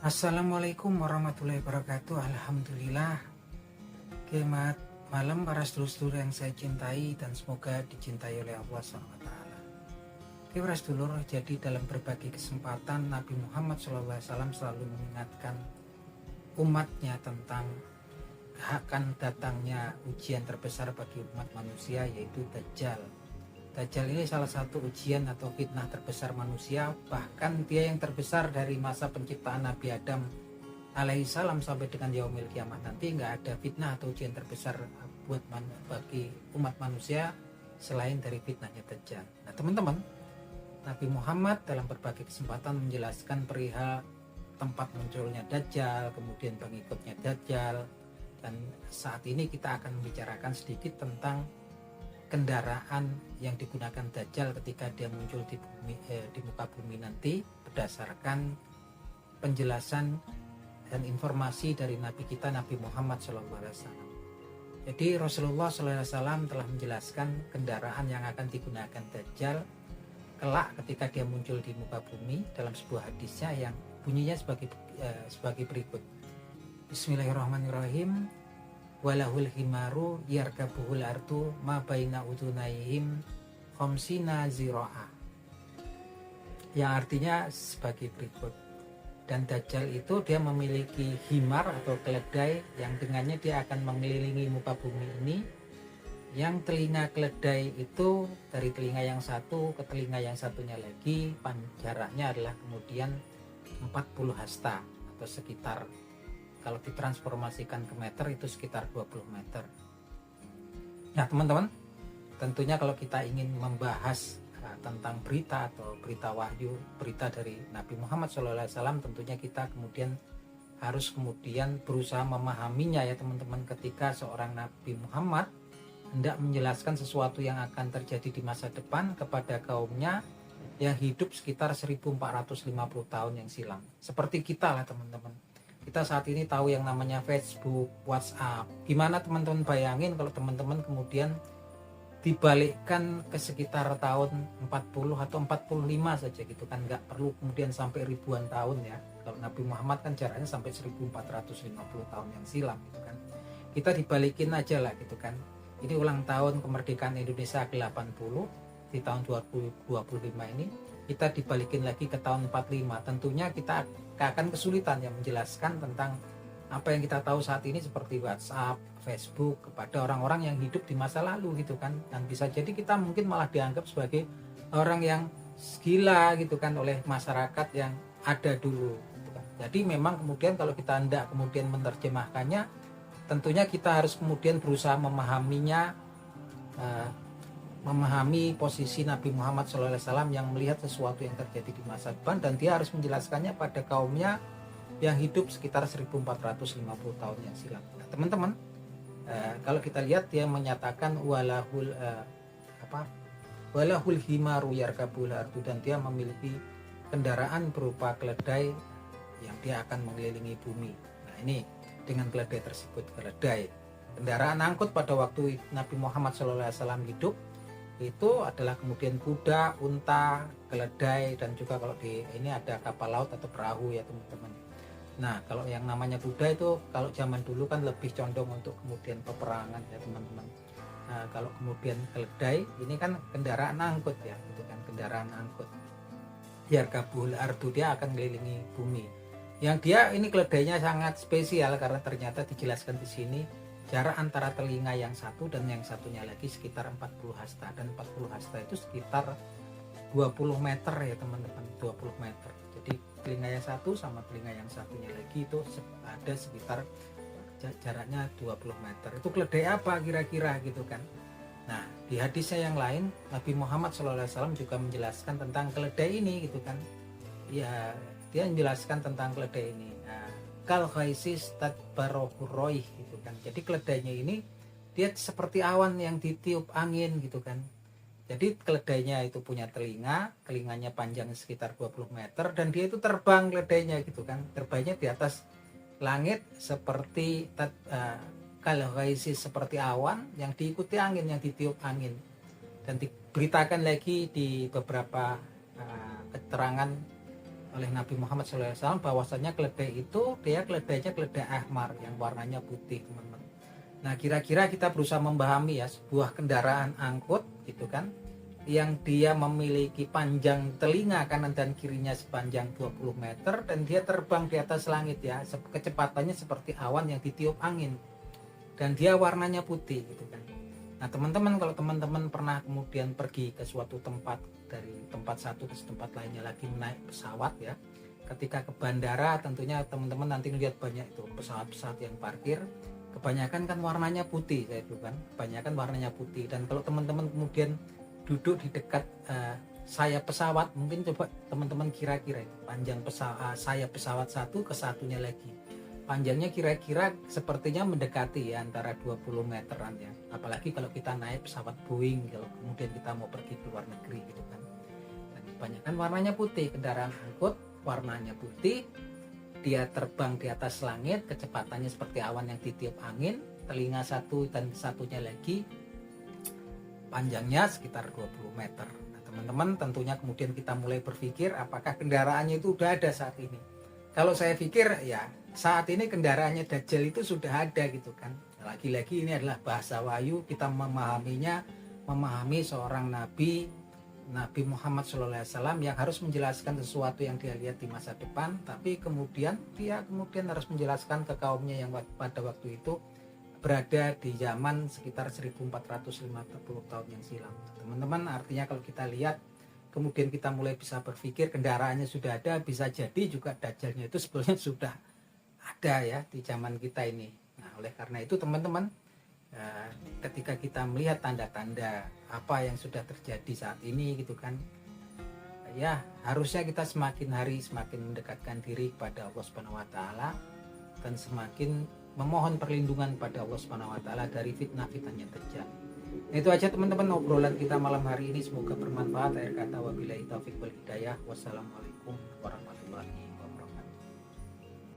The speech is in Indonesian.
Assalamualaikum warahmatullahi wabarakatuh. Alhamdulillah. Selamat malam para sedulur-sedulur yang saya cintai dan semoga dicintai oleh Allah SWT. Oke para sedulur, jadi dalam berbagai kesempatan Nabi Muhammad SAW selalu mengingatkan umatnya tentang akan datangnya ujian terbesar bagi umat manusia, yaitu Dajjal. Dajjal ini salah satu ujian atau fitnah terbesar manusia, bahkan dia yang terbesar dari masa penciptaan Nabi Adam alaihissalam sampai dengan yaumil kiamat nanti. Nggak ada fitnah atau ujian terbesar bagi umat manusia selain dari fitnahnya Dajjal. Nah teman-teman, Nabi Muhammad dalam berbagai kesempatan menjelaskan perihal tempat munculnya Dajjal, kemudian pengikutnya Dajjal, dan saat ini kita akan membicarakan sedikit tentang kendaraan yang digunakan Dajjal ketika dia muncul di muka bumi nanti, berdasarkan penjelasan dan informasi dari Nabi kita Nabi Muhammad SAW. Jadi Rasulullah SAW telah menjelaskan kendaraan yang akan digunakan Dajjal kelak ketika dia muncul di muka bumi dalam sebuah hadisnya yang bunyinya sebagai berikut. Bismillahirrahmanirrahim. Walahul himaru yarkabuhul ardu ma baina udunaihim khamsina ziro'ah, yang artinya sebagai berikut. Dan Dajjal itu dia memiliki himar atau keledai yang dengannya dia akan mengelilingi muka bumi ini, yang telinga keledai itu dari telinga yang satu ke telinga yang satunya lagi jaraknya adalah kemudian 40 hasta atau sekitar, kalau ditransformasikan ke meter itu sekitar 20 meter. Nah teman-teman, tentunya kalau kita ingin membahas tentang berita atau berita wahyu, berita dari Nabi Muhammad SAW, tentunya kita harus berusaha memahaminya ya teman-teman. Ketika seorang Nabi Muhammad hendak menjelaskan sesuatu yang akan terjadi di masa depan kepada kaumnya yang hidup sekitar 1450 tahun yang silam. Seperti kita lah teman-teman. Kita saat ini tahu yang namanya Facebook, WhatsApp. Gimana teman-teman bayangin kalau teman-teman kemudian dibalikkan ke sekitar tahun 40 atau 45 saja gitu kan. Nggak perlu kemudian sampai ribuan tahun ya. Kalau Nabi Muhammad kan jaraknya sampai 1450 tahun yang silam gitu kan. Kita dibalikin aja lah gitu kan. Ini ulang tahun kemerdekaan Indonesia ke-80 di tahun 2025 ini. Kita dibalikin lagi ke tahun 45. Tentunya kita akan kesulitan ya menjelaskan tentang apa yang kita tahu saat ini seperti WhatsApp, Facebook kepada orang-orang yang hidup di masa lalu gitu kan. Dan bisa jadi kita mungkin malah dianggap sebagai orang yang gila gitu kan oleh masyarakat yang ada dulu gitu kan. Jadi memang kemudian kalau kita hendak kemudian menerjemahkannya, tentunya kita harus kemudian berusaha memahami posisi Nabi Muhammad SAW yang melihat sesuatu yang terjadi di masa depan, dan dia harus menjelaskannya pada kaumnya yang hidup sekitar 1450 tahun yang silam. Nah, teman-teman, kalau kita lihat dia menyatakan walahul himaru yarkabul ardu, dan dia memiliki kendaraan berupa keledai yang dia akan mengelilingi bumi. Nah ini dengan keledai tersebut, keledai kendaraan angkut pada waktu Nabi Muhammad SAW hidup itu adalah kemudian kuda, unta, keledai, dan juga kalau di ini ada kapal laut atau perahu ya teman-teman. Nah kalau yang namanya kuda itu kalau zaman dulu kan lebih condong untuk kemudian peperangan ya teman-teman. Nah kalau kemudian keledai ini kan kendaraan angkut ya, itu kan kendaraan angkut. Yarkabul ardu, dia akan mengelilingi bumi. Yang dia ini keledainya sangat spesial karena ternyata dijelaskan di sini jarak antara telinga yang satu dan yang satunya lagi sekitar 40 hasta, dan 40 hasta itu sekitar 20 meter ya teman-teman, 20 meter. Jadi telinga yang satu sama telinga yang satunya lagi itu ada sekitar jaraknya 20 meter. Itu keledai apa kira-kira gitu kan. Nah di hadisnya yang lain Nabi Muhammad SAW juga menjelaskan tentang keledai ini gitu kan. Ya dia menjelaskan tentang keledai ini. Kal khaisis tadbarohurroih gitu kan. Jadi keledainya ini dia seperti awan yang ditiup angin gitu kan. Jadi keledainya itu punya telinganya panjang sekitar 20 meter, dan dia itu terbang keledainya gitu kan. Terbangnya di atas langit seperti kal khaisis, seperti awan yang diikuti angin, yang ditiup angin. Dan diberitakan lagi di beberapa keterangan oleh Nabi Muhammad SAW bahwasanya keledai itu dia keledainya keledai ahmar yang warnanya putih, teman-teman. Nah, kira-kira kita berusaha memahami ya, sebuah kendaraan angkut gitu kan, yang dia memiliki panjang telinga kanan dan kirinya sepanjang 20 meter dan dia terbang di atas langit ya, kecepatannya seperti awan yang ditiup angin dan dia warnanya putih gitu kan. Nah, teman-teman, kalau teman-teman pernah kemudian pergi ke suatu tempat, dari tempat satu ke tempat lainnya lagi naik pesawat ya, ketika ke bandara tentunya teman-teman nanti lihat banyak itu pesawat-pesawat yang parkir, kebanyakan kan warnanya putih saya itu kan, kebanyakan warnanya putih. Dan kalau teman-teman kemudian duduk di dekat sayap pesawat, mungkin coba teman-teman kira-kira itu panjang sayap pesawat satu ke satunya lagi, panjangnya kira-kira sepertinya mendekati ya antara 20 meteran ya. Apalagi kalau kita naik pesawat Boeing, kalau kemudian kita mau pergi ke luar negeri gitu kan. Dan kebanyakan warnanya putih, kendaraan angkut warnanya putih, dia terbang di atas langit, kecepatannya seperti awan yang ditiup angin, telinga satu dan satunya lagi panjangnya sekitar 20 meter. Nah, teman-teman, tentunya kemudian kita mulai berpikir apakah kendaraannya itu udah ada saat ini. Kalau saya pikir ya saat ini kendaraannya Dajjal itu sudah ada gitu kan. Lagi-lagi ini adalah bahasa wahyu, kita memahaminya, memahami seorang Nabi Muhammad SAW yang harus menjelaskan sesuatu yang dia lihat di masa depan, tapi kemudian dia harus menjelaskan ke kaumnya yang pada waktu itu berada di zaman sekitar 1450 tahun yang silam. Teman-teman, artinya kalau kita lihat kemudian kita mulai bisa berpikir kendaraannya sudah ada, bisa jadi juga Dajjalnya itu sebetulnya sudah ada ya di zaman kita ini. Nah, oleh karena itu teman-teman, ketika kita melihat tanda-tanda apa yang sudah terjadi saat ini gitu kan, ya harusnya kita semakin hari semakin mendekatkan diri kepada Allah Subhanahu wa taala dan semakin memohon perlindungan pada Allah Subhanahu wa taala dari fitnah-fitnahnya Dajjal. Itu aja teman-teman obrolan kita malam hari ini, semoga bermanfaat. Akhir kata wabillahi taufiq wal hidayah. Wassalamualaikum warahmatullahi wabarakatuh.